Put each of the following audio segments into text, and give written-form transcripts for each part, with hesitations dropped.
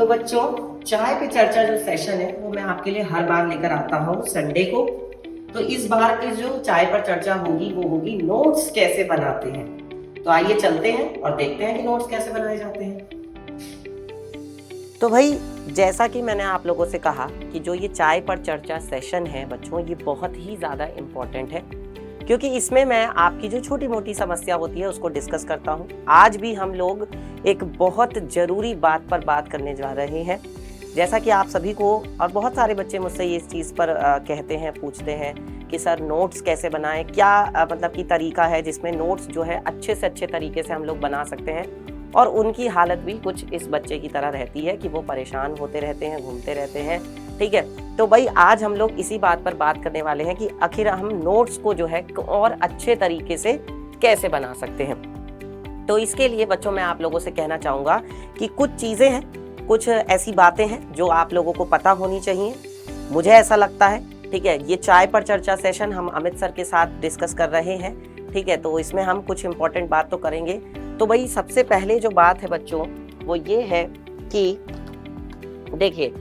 तो बच्चों, चाय पे चर्चा जो सेशन है वो मैं आपके लिए हर बार लेकर आता हूँ संडे को। तो इस बार की जो चाय पर चर्चा होगी वो होगी नोट्स कैसे बनाते हैं। तो आइए चलते हैं और देखते हैं कि नोट्स कैसे बनाए जाते हैं। तो भाई, जैसा कि मैंने आप लोगों से कहा कि जो ये चाय पर चर्चा सेशन है बच्चों, ये बहुत ही ज़्यादा इम्पोर्टेंट है, क्योंकि इसमें मैं आपकी जो छोटी मोटी समस्या होती है उसको डिस्कस करता हूँ। आज भी हम लोग एक बहुत ज़रूरी बात पर बात करने जा रहे हैं। जैसा कि आप सभी को और बहुत सारे बच्चे मुझसे ये इस चीज़ पर कहते हैं, पूछते हैं कि सर नोट्स कैसे बनाएं, क्या मतलब कि तरीका है जिसमें नोट्स जो है अच्छे से अच्छे तरीके से हम लोग बना सकते हैं। और उनकी हालत भी कुछ इस बच्चे की तरह रहती है कि वो परेशान होते रहते हैं, घूमते रहते हैं। ठीक है, तो भाई आज हम लोग इसी बात पर बात करने वाले हैं कि आखिर हम नोट्स को जो है और अच्छे तरीके से कैसे बना सकते हैं। तो इसके लिए बच्चों मैं आप लोगों से कहना चाहूँगा कि कुछ चीज़ें हैं, कुछ ऐसी बातें हैं जो आप लोगों को पता होनी चाहिए। मुझे ऐसा लगता है, ठीक है, ये चाय पर चर्चा सेशन हम अमित सर के साथ डिस्कस कर रहे हैं। ठीक है, तो इसमें हम कुछ इंपॉर्टेंट बात तो करेंगे। तो भाई सबसे पहले जो बात है बच्चों वो ये है कि देखिए,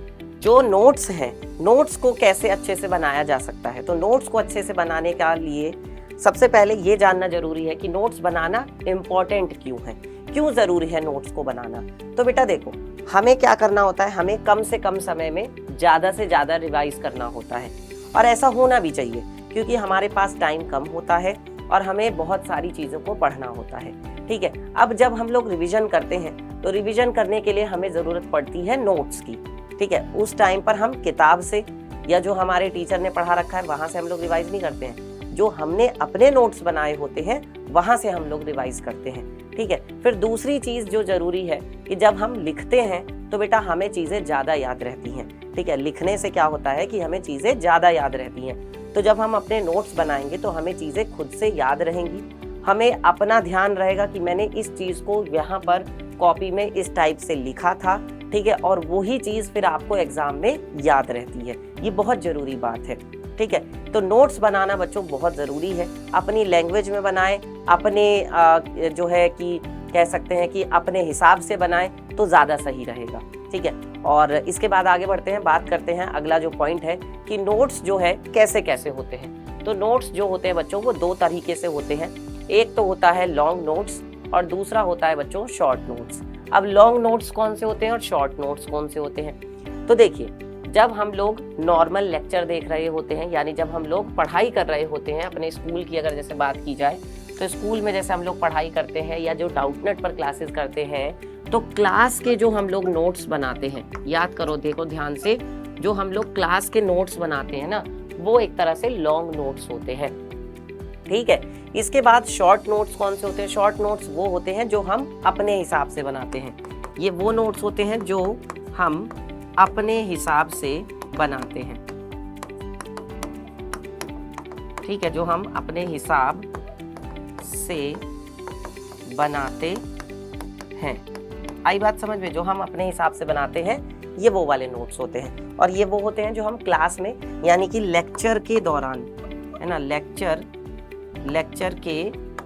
जो नोट्स हैं, नोट्स को कैसे अच्छे से बनाया जा सकता है। तो नोट्स को अच्छे से बनाने के लिए सबसे पहले ये जानना जरूरी है कि नोट्स बनाना इम्पोर्टेंट क्यों है, क्यों जरूरी है नोट्स को बनाना। तो बेटा देखो, हमें क्या करना होता है, हमें कम से कम समय में ज़्यादा से ज़्यादा रिवाइज करना होता है, और ऐसा होना भी चाहिए क्योंकि हमारे पास टाइम कम होता है और हमें बहुत सारी चीज़ों को पढ़ना होता है। ठीक है, अब जब हम लोग रिवीजन करते हैं तो रिवीजन करने के लिए हमें ज़रूरत पड़ती है नोट्स की। ठीक है, उस टाइम पर हम किताब से या जो हमारे टीचर ने पढ़ा रखा है वहाँ से हम लोग रिवाइज नहीं करते हैं, जो हमने अपने नोट्स बनाए होते हैं वहाँ से हम लोग रिवाइज करते हैं। ठीक है, फिर दूसरी चीज़ जो ज़रूरी है कि जब हम लिखते हैं तो बेटा हमें चीज़ें ज़्यादा याद रहती हैं। ठीक है, लिखने से क्या होता है कि हमें चीज़ें ज़्यादा याद रहती हैं। तो जब हम अपने नोट्स बनाएंगे तो हमें चीज़ें खुद से याद रहेंगी, हमें अपना ध्यान रहेगा कि मैंने इस चीज़ को यहाँ पर कॉपी में इस टाइप से लिखा था। ठीक है, और वही चीज़ फिर आपको एग्जाम में याद रहती है। ये बहुत ज़रूरी बात है। ठीक है, तो नोट्स बनाना बच्चों बहुत ज़रूरी है। अपनी लैंग्वेज में बनाएं, अपने जो है कि कह सकते हैं कि अपने हिसाब से बनाएं तो ज़्यादा सही रहेगा। ठीक है, और इसके बाद आगे बढ़ते हैं, बात करते हैं। अगला जो पॉइंट है कि नोट्स जो है कैसे कैसे होते हैं। तो नोट्स जो होते हैं बच्चों वो दो तरीके से होते हैं। एक तो होता है लॉन्ग नोट्स और दूसरा होता है बच्चों शॉर्ट नोट्स। अब लॉन्ग नोट्स कौन से होते हैं और शॉर्ट नोट्स कौन से होते हैं। तो देखिए, जब हम लोग नॉर्मल लेक्चर देख रहे होते हैं, यानी जब हम लोग पढ़ाई कर रहे होते हैं अपने स्कूल की अगर जैसे बात की जाए, तो स्कूल में जैसे हम लोग पढ़ाई करते हैं या जो डाउटनेट पर क्लासेस करते हैं, तो क्लास के जो हम लोग नोट्स बनाते हैं, याद करो, देखो ध्यान से, जो हम लोग क्लास के नोट्स बनाते हैं ना, वो एक तरह से लॉन्ग नोट्स होते हैं। ठीक है, इसके बाद शॉर्ट नोट्स कौन से होते हैं। शॉर्ट नोट्स वो होते हैं जो हम अपने हिसाब से बनाते हैं। ये वो नोट्स होते हैं जो हम अपने हिसाब से बनाते हैं। ठीक है, जो हम अपने हिसाब से बनाते हैं। आई बात समझ में, जो हम अपने हिसाब से बनाते हैं ये वो वाले नोट्स होते हैं। और ये वो होते हैं जो हम क्लास में यानी कि लेक्चर के दौरान, है ना, लेक्चर के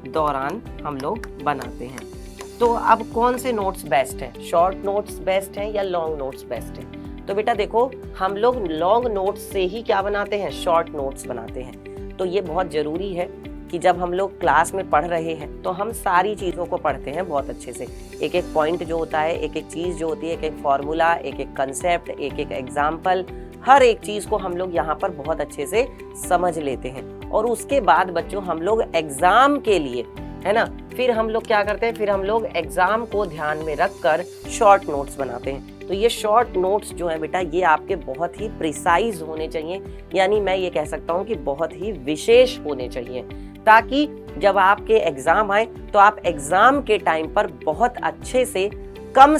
दौरान हम लोग बनाते हैं। तो अब कौन से नोट्स बेस्ट हैं, शॉर्ट नोट्स बेस्ट हैं या लॉन्ग नोट्स बेस्ट हैं। तो बेटा देखो, हम लोग लॉन्ग नोट्स से ही क्या बनाते हैं, शॉर्ट नोट्स बनाते हैं। तो ये बहुत ज़रूरी है कि जब हम लोग क्लास में पढ़ रहे हैं तो हम सारी चीज़ों को पढ़ते हैं बहुत अच्छे से। एक एक पॉइंट जो होता है, एक एक चीज़ जो होती है, एक एक फॉर्मूला, एक एक कंसेप्ट, एक एक एग्जाम्पल, हर एक चीज़ को हम लोग यहाँ पर बहुत अच्छे से समझ लेते हैं। और उसके बाद बच्चों हम लोग एग्ज़ाम के लिए, है ना, फिर हम लोग क्या करते हैं, फिर हम लोग एग्ज़ाम को ध्यान में रखकर शॉर्ट नोट्स बनाते हैं। तो ये शॉर्ट नोट्स जो है बेटा, ये आपके बहुत ही प्रिसाइज होने चाहिए, यानी मैं ये कह सकता हूँ कि बहुत ही विशेष होने चाहिए, ताकि जब आपके एग्ज़ाम आए तो आप एग्ज़ाम के टाइम पर बहुत अच्छे से कम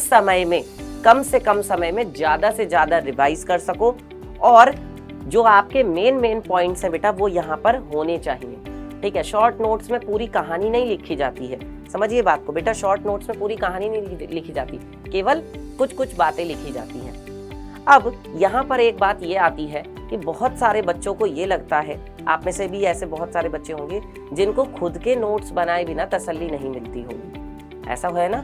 से कम समय में ज़्यादा से ज़्यादा रिवाइज कर सको। और जो आपके मेन पॉइंट्स हैं बेटा वो यहाँ पर होने चाहिए। ठीक है, शॉर्ट नोट्स में पूरी कहानी नहीं लिखी जाती है, समझिए बात को बेटा। शॉर्ट नोट्स में पूरी कहानी नहीं लिखी जाती, केवल कुछ बातें लिखी जाती हैं। अब यहाँ पर एक बात ये आती है कि बहुत सारे बच्चों को ये लगता है, आप में से भी ऐसे बहुत सारे बच्चे होंगे जिनको खुद के नोट्स बनाए बिना तसल्ली नहीं मिलती होगी। ऐसा है ना,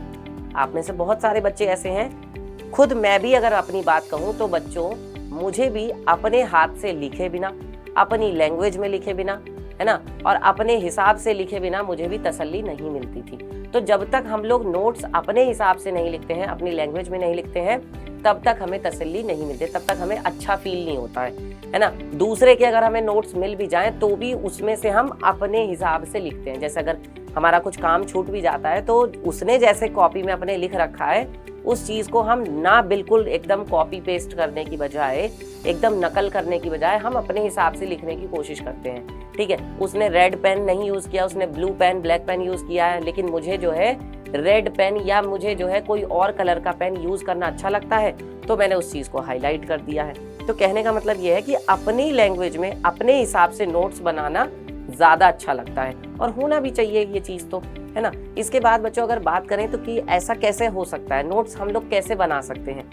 आप में से बहुत सारे बच्चे ऐसे हैं खुद मैं भी अगर अपनी बात कहूँ तो बच्चों, मुझे भी अपने हाथ से लिखे बिना, अपनी लैंग्वेज में लिखे बिना, है ना, और अपने हिसाब से लिखे बिना मुझे भी तसल्ली नहीं मिलती थी। तो जब तक हम लोग नोट्स अपने हिसाब से नहीं लिखते हैं, अपनी लैंग्वेज में नहीं लिखते हैं, तब तक हमें तसल्ली नहीं मिलती, तब तक हमें अच्छा फील नहीं होता है ना। दूसरे के अगर हमें नोट्स मिल भी जाएं तो भी उसमें से हम अपने हिसाब से लिखते हैं। जैसे अगर हमारा कुछ काम छूट भी जाता है तो उसने जैसे कॉपी में अपने लिख रखा है, उस चीज को हम ना बिल्कुल एकदम कॉपी पेस्ट करने की बजाय, एकदम नकल करने की बजाय हम अपने हिसाब से लिखने की कोशिश करते हैं। ठीक है, उसने रेड पेन नहीं यूज किया, उसने blue pen, black pen use किया है, लेकिन मुझे जो है रेड पेन या मुझे जो है कोई और कलर का पेन यूज करना अच्छा लगता है, तो मैंने उस चीज को हाईलाइट कर दिया है। तो कहने का मतलब यह है कि अपनी लैंग्वेज में अपने हिसाब से नोट्स बनाना ज्यादा अच्छा लगता है, और होना भी चाहिए ये चीज, तो है ना। इसके बाद बच्चों अगर बात करें तो कि ऐसा कैसे हो सकता है, नोट्स हम लोग कैसे बना सकते हैं।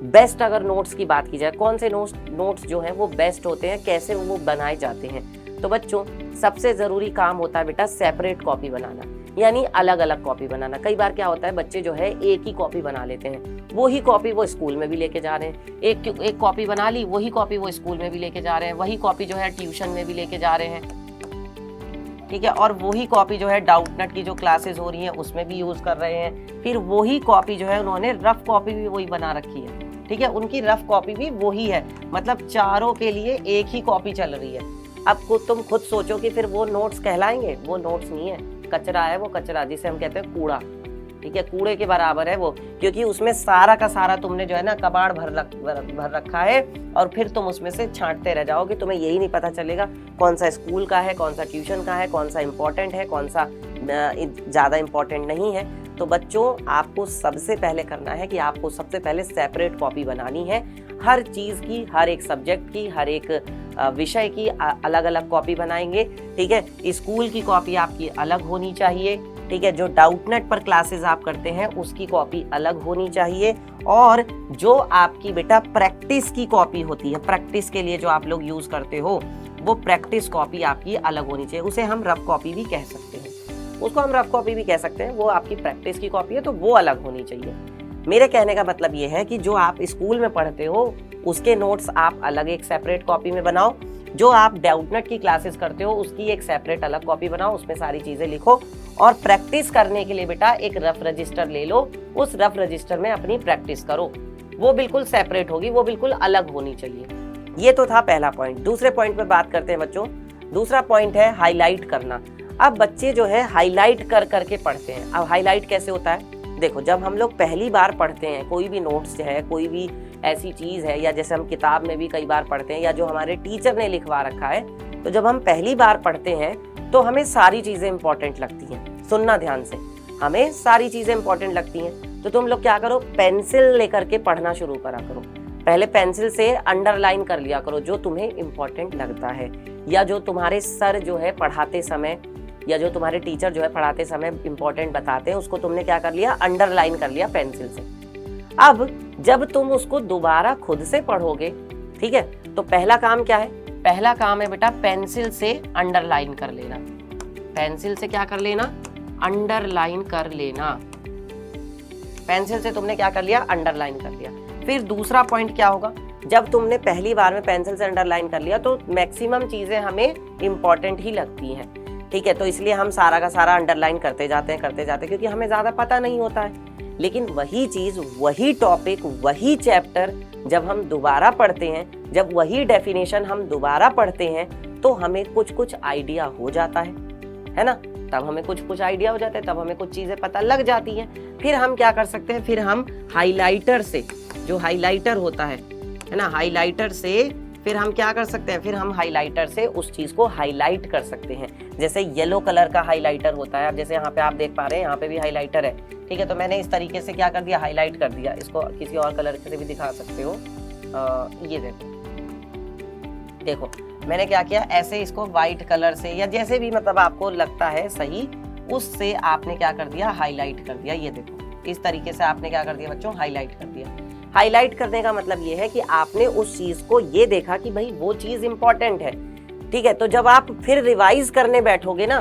बेस्ट अगर नोट्स की बात की जाए, कौन से नोट्स जो हैं वो बेस्ट होते हैं, कैसे वो बनाए जाते हैं, तो बच्चों सबसे जरूरी काम होता है बेटा सेपरेट कॉपी बनाना, यानी अलग अलग कॉपी बनाना। कई बार क्या होता है, बच्चे जो है एक ही कॉपी बना लेते हैं, वही कॉपी वो स्कूल में भी लेके जा रहे हैं, एक कॉपी बना ली, वही कॉपी वो स्कूल में भी लेके जा रहे हैं, वही कॉपी जो है ट्यूशन में भी लेके जा रहे हैं, ठीक है, और वही कॉपी जो है डाउटनट की जो क्लासेस हो रही हैं उसमें भी यूज कर रहे हैं। फिर वही कॉपी जो है उन्होंने रफ कॉपी भी वही बना रखी है, ठीक है, उनकी रफ कॉपी भी वही है, मतलब चारों के लिए एक ही कॉपी चल रही है। अब तुम खुद सोचो कि फिर वो नोट्स कहलाएंगे? वो नोट्स नहीं है, कचरा है वो, कचरा जिसे हम कहते हैं कूड़ा, ठीक है, कूड़े के बराबर है वो, क्योंकि उसमें सारा का सारा तुमने जो है ना कबाड़ भर रखा है, और फिर तुम उसमें से छांटते रह जाओगे, तुम्हें यही नहीं पता चलेगा कौन सा स्कूल का है, कौन सा ट्यूशन का है, कौन सा इम्पोर्टेंट है, कौन सा ज़्यादा इम्पोर्टेंट नहीं है। तो बच्चों आपको सबसे पहले करना है कि आपको सबसे पहले सेपरेट कॉपी बनानी है, हर चीज़ की, हर एक सब्जेक्ट की, हर एक विषय की अलग अलग कॉपी बनाएंगे, ठीक है। स्कूल की कॉपी आपकी अलग होनी चाहिए, ठीक है, जो डाउटनट पर क्लासेस आप करते हैं उसकी कॉपी अलग होनी चाहिए, और जो आपकी बेटा प्रैक्टिस की कॉपी होती है, प्रैक्टिस के लिए जो आप लोग यूज करते हो, वो प्रैक्टिस कॉपी आपकी अलग होनी चाहिए। उसे हम रफ कॉपी भी कह सकते हैं, उसको हम रफ कॉपी भी कह सकते हैं, वो आपकी प्रैक्टिस की कॉपी है तो वो अलग होनी चाहिए। मेरे कहने का मतलब ये है कि जो आप स्कूल में पढ़ते हो उसके नोट्स आप अलग एक सेपरेट कॉपी में बनाओ, जो आप डाउटनट की क्लासेस करते हो उसकी एक सेपरेट अलग कॉपी बनाओ, उसमें सारी चीजें लिखो, और प्रैक्टिस करने के लिए बेटा एक रफ रजिस्टर ले लो, उस रफ रजिस्टर में अपनी प्रैक्टिस करो, वो बिल्कुल सेपरेट होगी, वो बिल्कुल अलग होनी चाहिए। ये तो था पहला पॉइंट। दूसरे पॉइंट पे बात करते हैं बच्चों। दूसरा पॉइंट है हाईलाइट करना। अब बच्चे जो है हाईलाइट कर करके पढ़ते हैं। अब हाईलाइट कैसे होता है, देखो जब हम लोग पहली बार पढ़ते हैं कोई भी नोट्स है, कोई भी ऐसी चीज है, या जैसे हम किताब में भी कई बार पढ़ते हैं, या जो हमारे टीचर ने लिखवा रखा है, तो जब हम पहली बार पढ़ते हैं तो हमें सारी चीजें इंपॉर्टेंट लगती हैं। सुनना ध्यान से, हमें सारी चीजें इंपॉर्टेंट लगती हैं, तो तुम लोग क्या करो, पेंसिल लेकर के पढ़ना शुरू करा करो। पहले पेंसिल से अंडरलाइन कर लिया करो जो तुम्हें इंपॉर्टेंट लगता है, या जो तुम्हारे सर जो है पढ़ाते समय, या जो तुम्हारे टीचर जो है पढ़ाते समय इंपॉर्टेंट बताते हैं, उसको तुमने क्या कर लिया, अंडरलाइन कर लिया पेंसिल से। अब जब तुम उसको दोबारा खुद से पढ़ोगे, ठीक है, तो पहला काम क्या है, पहला काम है बेटा पेंसिल से अंडरलाइन कर लेना। पेंसिल से क्या कर लेना, अंडरलाइन कर लेना। पेंसिल से तुमने क्या कर लिया, अंडरलाइन कर लिया। फिर दूसरा पॉइंट क्या होगा, जब तुमने पहली बार में पेंसिल से अंडरलाइन कर लिया तो मैक्सिमम चीजें हमें इंपॉर्टेंट ही लगती हैं, ठीक है, तो इसलिए हम सारा का सारा अंडरलाइन करते जाते हैं, क्योंकि हमें ज्यादा पता नहीं होता है। लेकिन वही चीज, वही टॉपिक, वही चैप्टर जब हम दोबारा पढ़ते हैं, जब वही डेफिनेशन हम दोबारा पढ़ते हैं, तो हमें कुछ कुछ आइडिया हो जाता है ना, तब हमें कुछ आइडिया हो जाता है, तब हमें कुछ चीजें पता लग जाती हैं। फिर हम क्या कर सकते हैं, फिर हम हाइलाइटर से, जो हाइलाइटर होता है ना, हाइलाइटर से फिर हम क्या कर सकते हैं, फिर हम हाइलाइटर से उस चीज को हाईलाइट कर सकते हैं। जैसे येलो कलर का हाइलाइटर होता है, अब जैसे यहाँ पे आप देख पा रहे हैं, यहाँ पे भी हाइलाइटर है, ठीक है, तो मैंने इस तरीके से क्या कर दिया, हाईलाइट कर दिया। इसको किसी और कलर से भी दिखा सकते हो, ये देखो मैंने क्या किया, ऐसे इसको व्हाइट कलर से या जैसे भी मतलब आपको लगता है सही, उससे आपने क्या कर दिया, हाईलाइट कर दिया। ये देखो इस तरीके से आपने क्या कर दिया बच्चों, हाईलाइट कर दिया। हाईलाइट करने का मतलब ये है कि आपने उस चीज को ये देखा कि भाई वो चीज इंपॉर्टेंट है, ठीक है, तो जब आप फिर रिवाइज करने बैठोगे ना,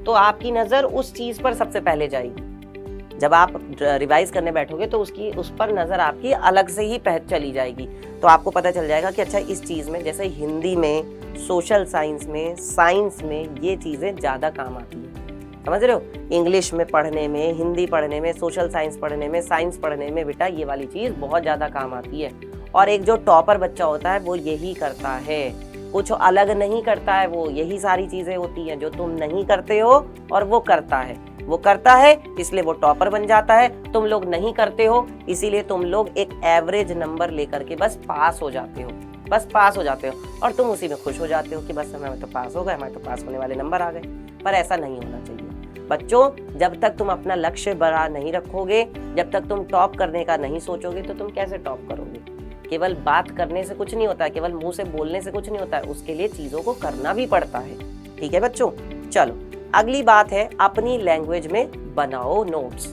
तो आपकी नजर उस चीज पर सबसे पहले जाएगी, जब आप रिवाइज करने बैठोगे तो उस पर नज़र आपकी अलग से ही चली जाएगी। तो आपको पता चल जाएगा कि अच्छा इस चीज़ में, जैसे हिंदी में, सोशल साइंस में, साइंस में ये चीज़ें ज़्यादा काम आती हैं, समझ रहे हो। इंग्लिश में पढ़ने में, हिंदी पढ़ने में, सोशल साइंस पढ़ने में, साइंस पढ़ने में बेटा ये वाली चीज़ बहुत ज़्यादा काम आती है। और एक जो टॉपर बच्चा होता है वो यही करता है, कुछ अलग नहीं करता है, वो यही सारी चीज़ें होती हैं जो तुम नहीं करते हो और वो करता है। वो करता है इसलिए वो टॉपर बन जाता है, तुम लोग नहीं करते हो इसीलिए तुम लोग एक एवरेज नंबर लेकर के बस पास हो जाते हो, बस पास हो जाते हो और तुम उसी में खुश हो जाते हो कि बस हमें तो पास हो गए, हमारे तो पास होने वाले नंबर आ गए। पर ऐसा नहीं होना चाहिए बच्चों। जब तक तुम अपना लक्ष्य बड़ा नहीं रखोगे, जब तक तुम टॉप करने का नहीं सोचोगे तो तुम कैसे टॉप करोगे। केवल बात करने से कुछ नहीं होता है, केवल मुंह से बोलने से कुछ नहीं होता है, उसके लिए चीजों को करना भी पड़ता है। ठीक है बच्चों, चलो अगली बात है अपनी लैंग्वेज में बनाओ नोट्स।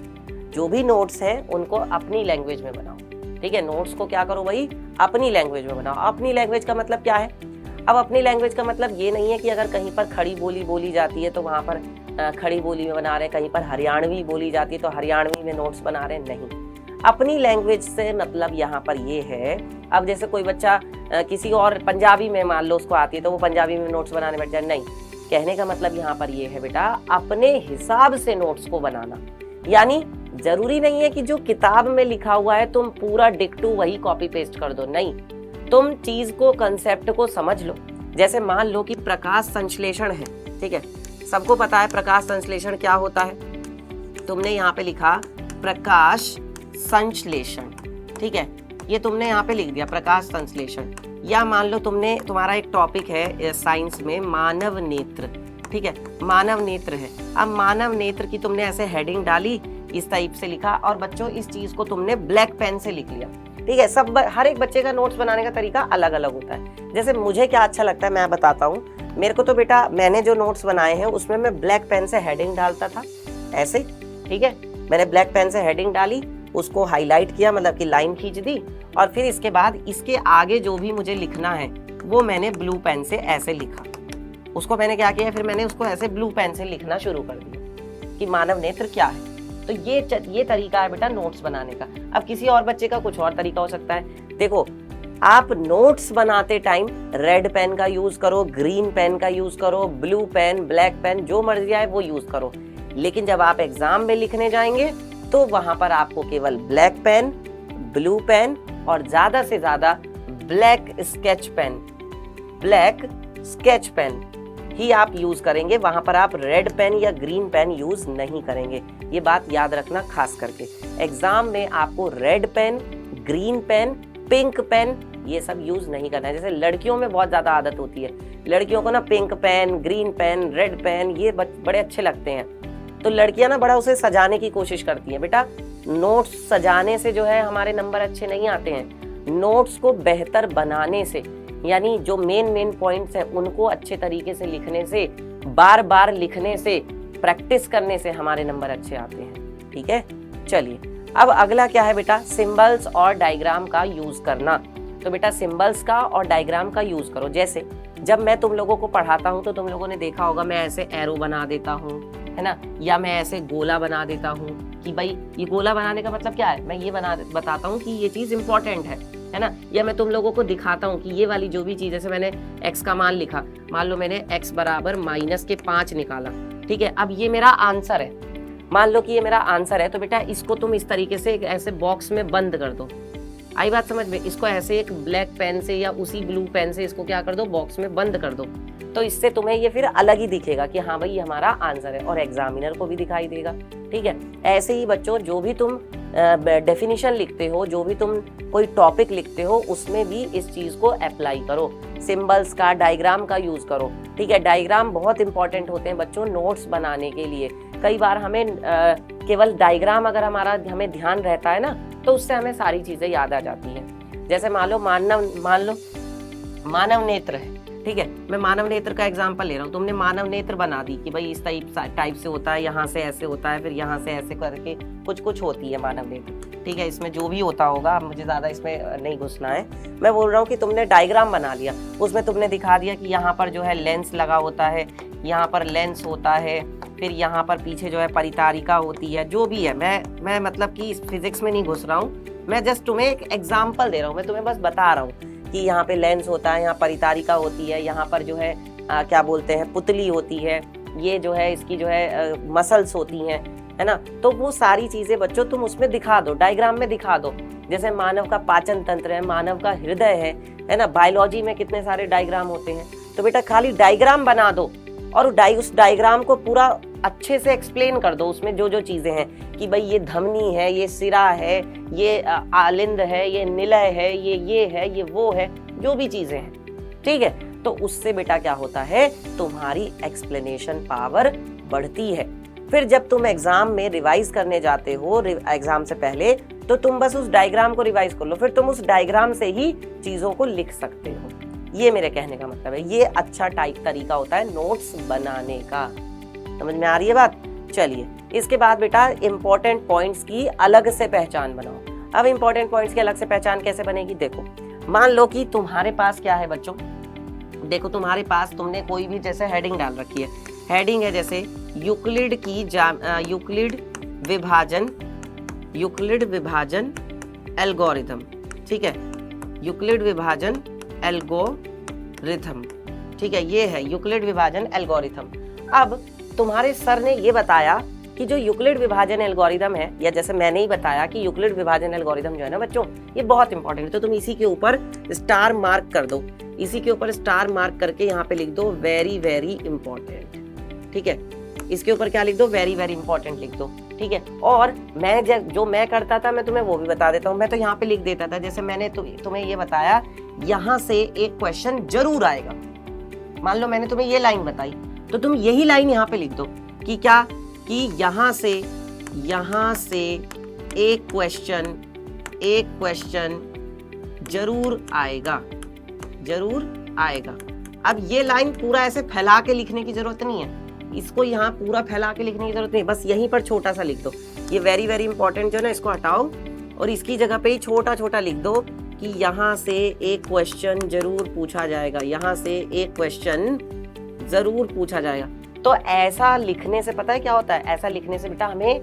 जो भी नोट्स हैं उनको अपनी लैंग्वेज में बनाओ। ठीक है, नोट्स को क्या करो भाई, अपनी लैंग्वेज में बनाओ। अपनी लैंग्वेज का मतलब क्या है? अब अपनी लैंग्वेज का मतलब ये नहीं है कि अगर कहीं पर खड़ी बोली बोली जाती है तो वहां पर खड़ी बोली में बना रहे, कहीं पर हरियाणवी बोली जाती है तो हरियाणवी में नोट्स बना रहे, नहीं। अपनी लैंग्वेज से मतलब यहाँ पर ये है, अब जैसे कोई बच्चा किसी और पंजाबी में मान लो उसको आती है तो वो पंजाबी में नोट्स बनाने बैठ जाए, नहीं। कहने का मतलब यहाँ पर ये है बेटा, अपने हिसाब से नोट्स को बनाना। यानी जरूरी नहीं है कि जो किताब में लिखा हुआ है तुम पूरा डिक्टू वही कॉपी पेस्ट कर दो, नहीं। तुम चीज को, कंसेप्ट को समझ लो। जैसे मान लो कि प्रकाश संश्लेषण है, ठीक है, सबको पता है प्रकाश संश्लेषण क्या होता है। तुमने यहाँ पे लिखा प्रकाश संश्लेषण, ठीक है, ये तुमने यहाँ पे लिख दिया प्रकाश संश्लेषण। या मान लो तुम्हारा एक टॉपिक है साइंस में मानव नेत्र, ठीक है, मानव नेत्र है। अब मानव नेत्र की तुमने ऐसे हेडिंग डाली, इस टाइप से लिखा और बच्चों इस चीज को तुमने ब्लैक पेन से लिख लिया। ठीक है, सब हर एक बच्चे का नोट्स बनाने का तरीका अलग अलग होता है। जैसे मुझे क्या अच्छा लगता है मैं बताता हूँ। मेरे को तो बेटा मैंने जो नोट्स बनाए हैं उसमें मैं ब्लैक पेन से हेडिंग डालता था ऐसे, ठीक है, मैंने ब्लैक पेन से हेडिंग डाली, उसको हाईलाइट किया, मतलब कि लाइन खींच दी, और फिर इसके बाद इसके आगे जो भी मुझे लिखना है वो मैंने ब्लू पेन से ऐसे लिखा। उसको मैंने क्या किया, फिर मैंने उसको ऐसे ब्लू पेन से लिखना शुरू कर दिया कि मानव नेत्र क्या है। तो ये तरीका है बेटा नोट्स बनाने का। अब किसी और बच्चे का कुछ और तरीका हो सकता है। देखो, आप नोट्स बनाते टाइम रेड पेन का यूज करो, ग्रीन पेन का यूज करो, ब्लू पेन, ब्लैक पेन, जो मर्जी आए वो यूज करो। लेकिन जब आप एग्जाम में लिखने जाएंगे तो वहां पर आपको केवल ब्लैक पेन, ब्लू पेन और ज्यादा से ज्यादा ब्लैक स्केच पेन ही आप यूज करेंगे। वहां पर आप रेड पेन या ग्रीन पेन यूज नहीं करेंगे। ये बात याद रखना खास करके। एग्जाम में आपको red pen, green pen, pink pen ये सब यूज नहीं करना है। जैसे लड़कियों में बहुत ज्यादा आदत होती है, लड़कियों को ना pink pen, green pen, red pen ये बड़े अच्छे लगते हैं, तो लड़कियां ना बड़ा उसे सजाने की कोशिश करती हैं। बेटा नोट्स सजाने से जो है हमारे नंबर अच्छे नहीं आते हैं। नोट्स को बेहतर बनाने से, यानी जो मेन पॉइंट्स हैं उनको अच्छे तरीके से लिखने से, बार बार लिखने से, प्रैक्टिस करने से हमारे नंबर अच्छे आते हैं। ठीक है, चलिए अब अगला क्या है बेटा, सिंबल्स और डायग्राम का यूज करना। तो बेटा सिंबल्स का और डायग्राम का यूज करो। जैसे जब मैं तुम लोगों को पढ़ाता हूँ तो तुम लोगों ने देखा होगा मैं ऐसे एरो बना देता हूँ, है ना, या मैं ऐसे गोला बना देता हूँ कि भाई ये गोला बनाने का मतलब क्या है, मैं ये बताता हूँ कि ये चीज इंपॉर्टेंट है ना। या मैं तुम लोगों को दिखाता हूँ कि ये वाली जो भी चीज, जैसे मैंने x का मान लिखा, मान लो मैंने x बराबर -5 निकाला, ठीक है, अब ये मेरा आंसर है, मान लो कि ये मेरा आंसर है। तो बेटा इसको तुम इस तरीके से ऐसे बॉक्स में बंद कर दो। आई बात समझ में? इसको ऐसे एक ब्लैक पेन से या उसी ब्लू पेन से इसको क्या कर दो, बॉक्स में बंद कर दो। तो इससे तुम्हें ये फिर अलग ही दिखेगा कि हाँ भाई ये हमारा आंसर है, और एग्जामिनर को भी दिखाई देगा। ठीक है, ऐसे ही बच्चों जो भी तुम डेफिनेशन लिखते हो, जो भी तुम कोई टॉपिक लिखते हो, उसमें भी इस चीज को अप्लाई करो। सिंबल्स का, डायग्राम का यूज करो। ठीक है, डायग्राम बहुत इंपॉर्टेंट होते हैं बच्चों नोट्स बनाने के लिए। कई बार हमें केवल डायग्राम अगर हमें ध्यान रहता है ना, तो उससे हमें सारी चीजें याद आ जाती हैं। जैसे मान लो मानव नेत्र है, ठीक है, मैं मानव नेत्र का एग्जांपल ले रहा हूँ। तुमने मानव नेत्र बना दी कि भाई इस टाइप से होता है, यहाँ से ऐसे होता है, फिर यहाँ से ऐसे करके कुछ होती है मानव नेत्र। ठीक है, इसमें जो भी होता होगा, मुझे ज़्यादा इसमें नहीं घुसना है। मैं बोल रहा हूँ कि तुमने डायग्राम बना लिया, उसमें तुमने दिखा दिया कि यहाँ पर जो है लेंस लगा होता है, यहाँ पर लेंस होता है, फिर यहाँ पर पीछे जो है परितारिका होती है, जो भी है। मैं मतलब कि इस फिजिक्स में नहीं घुस रहा हूँ, मैं जस्ट तुम्हें एक एग्जाम्पल दे रहा हूँ। मैं तुम्हें बस बता रहा हूँ कि यहाँ पे लेंस होता है, यहाँ परितारिका होती है, यहाँ पर जो है क्या बोलते हैं, पुतली होती है, ये जो है इसकी जो है मसल्स होती हैं, है ना। तो वो सारी चीजें बच्चों तुम उसमें दिखा दो, डायग्राम में दिखा दो। जैसे मानव का पाचन तंत्र है, मानव का हृदय है ना। बायोलॉजी में कितने सारे डायग्राम होते हैं। तो बेटा खाली डायग्राम बना दो और उस डायग्राम को पूरा अच्छे से एक्सप्लेन कर दो। उसमें जो जो चीजें हैं कि भाई ये धमनी है, ये सिरा है, ये आलिंद है, ये निलय है, ये है, ये वो है, जो भी चीजें हैं। ठीक है, तो उससे बेटा क्या होता है, तुम्हारी एक्सप्लेनेशन पावर बढ़ती है। फिर जब तुम एग्जाम में रिवाइज करने जाते हो, एग्जाम से पहले, तो तुम बस उस डायग्राम को रिवाइज कर लो, फिर तुम उस डायग्राम से ही चीजों को लिख सकते हो। ये मेरे कहने का मतलब है, ये अच्छा तरीका होता है नोट्स बनाने का। समझ में आ रही है बात। चलिए, इसके बाद बेटा इंपॉर्टेंट पॉइंट्स की अलग से पहचान बनाओ। अब इंपॉर्टेंट पॉइंट्स की अलग से पहचान कैसे बनेगी, देखो मान लो कि तुम्हारे पास क्या है बच्चों, देखो तुम्हारे पास तुमने कोई भी जैसे हेडिंग डाल रखी है। हेडिंग है जैसे यूक्लिड विभाजन एल्गोरिथम। ठीक है, यूक्लिड विभाजन एल्गोरिथम। ठीक है, ये है यूक्लिड विभाजन एल्गोरिथम। अब तुम्हारे सर ने ये बताया कि जो यूक्लिड विभाजन एल्गोरिथम है, या जैसे मैंने ही बताया कि यूक्लिड विभाजन एल्गोरिथम जो है ना बच्चों, ये बहुत इंपॉर्टेंट है। तो तुम इसी के ऊपर स्टार मार्क कर दो, इसी के ऊपर स्टार मार्क करके यहाँ पे लिख दो वेरी वेरी इंपॉर्टेंट। ठीक है, इसके ऊपर क्या लिख दो, वेरी वेरी इंपॉर्टेंट लिख दो। ठीक है, और मैं जो मैं करता था, मैं तुम्हें वो भी बता देता हूँ। मैं तो यहाँ पे लिख देता था, जैसे मैंने तुम्हें ये बताया, यहाँ से एक क्वेश्चन जरूर आएगा। मान लो मैंने तुम्हें ये लाइन बताई, तो तुम यही लाइन यहाँ पे लिख दो कि क्या, कि यहाँ से एक क्वेश्चन जरूर आएगा। अब ये लाइन पूरा ऐसे फैला के लिखने की जरूरत नहीं है, इसको यहाँ पूरा फैला के लिखने की जरूरत नहीं, बस यहीं पर छोटा सा लिख दो। ये वेरी वेरी इंपॉर्टेंट जो है ना, इसको हटाओ और इसकी जगह पे ही छोटा छोटा लिख दो कि यहाँ से एक क्वेश्चन जरूर पूछा जाएगा, यहाँ से एक क्वेश्चन जरूर पूछा जाएगा। तो ऐसा लिखने से पता है क्या होता है, ऐसा लिखने से बेटा हमें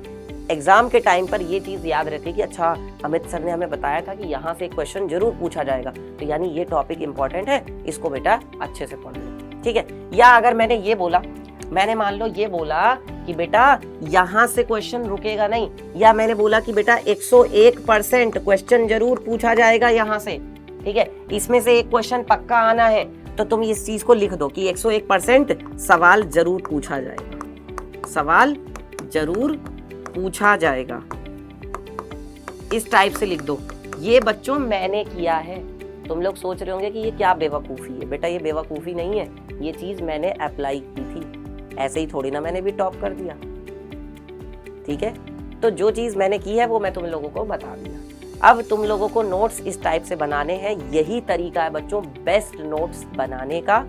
एग्जाम के टाइम पर ये चीज याद रहती है कि अच्छा अमित सर ने हमें बताया था कि यहाँ से एक क्वेश्चन जरूर पूछा जाएगा, तो यानी ये टॉपिक इंपॉर्टेंट है, इसको बेटा अच्छे से पढ़ लो। ठीक है, या अगर मैंने मान लो ये बोला कि बेटा यहाँ से क्वेश्चन रुकेगा नहीं, या मैंने बोला कि बेटा 101% क्वेश्चन जरूर पूछा जाएगा यहाँ से। ठीक है, इसमें से एक क्वेश्चन पक्का आना है, तो तुम इस चीज को लिख दो कि 101% सवाल जरूर पूछा जाएगा, इस टाइप से लिख दो। ये बच्चों मैंने किया है। तुम लोग सोच रहे होंगे कि ये क्या बेवकूफी है, बेटा ये बेवकूफी नहीं है, ये चीज मैंने अप्लाई की थी, ऐसे ही थोड़ी ना मैंने भी टॉप कर दिया। ठीक है, तो जो चीज मैंने की है वो मैं तुम लोगों को बता दिया। अब तुम लोगों को नोट्स इस टाइप से बनाने हैं, यही तरीका है बच्चों बेस्ट नोट्स बनाने का।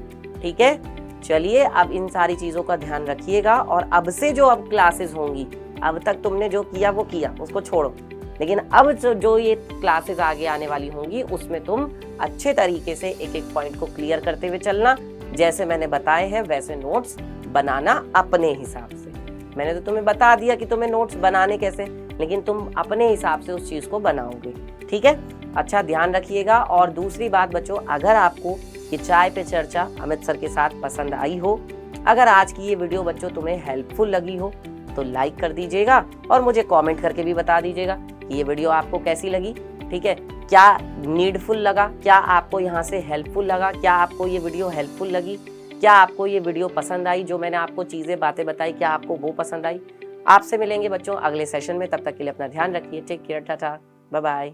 ठीक है, चलिए अब इन सारी चीजों का ध्यान रखिएगा, और अब से जो अब क्लासेस होंगी, अब तक तुमने जो किया वो किया, उसको छोड़ो, लेकिन अब जो ये क्लासेस आगे आने वाली होंगी उसमें तुम अच्छे तरीके से एक एक पॉइंट को क्लियर करते हुए चलना। जैसे मैंने बताए हैं वैसे नोट्स बनाना अपने हिसाब से। मैंने तो तुम्हें बता दिया कि तुम्हें नोट्स बनाने कैसे, लेकिन तुम अपने हिसाब से उस चीज को बनाओगे। ठीक है, अच्छा ध्यान रखिएगा। और दूसरी बात बच्चों, अगर आपको ये चाय पे चर्चा अमित सर के साथ पसंद आई हो, अगर आज की ये वीडियो बच्चों तुम्हें हेल्पफुल लगी हो, तो लाइक कर दीजिएगा और मुझे कमेंट करके भी बता दीजिएगा कि ये वीडियो आपको कैसी लगी। ठीक है, क्या नीडफुल लगा, क्या आपको यहाँ से हेल्पफुल लगा, क्या आपको ये वीडियो हेल्पफुल लगी, क्या आपको ये वीडियो पसंद आई, जो मैंने आपको चीजें बातें बताई, क्या आपको वो पसंद आई। आपसे मिलेंगे बच्चों अगले सेशन में, तब तक के लिए अपना ध्यान रखिए। Take care, tata, bye bye.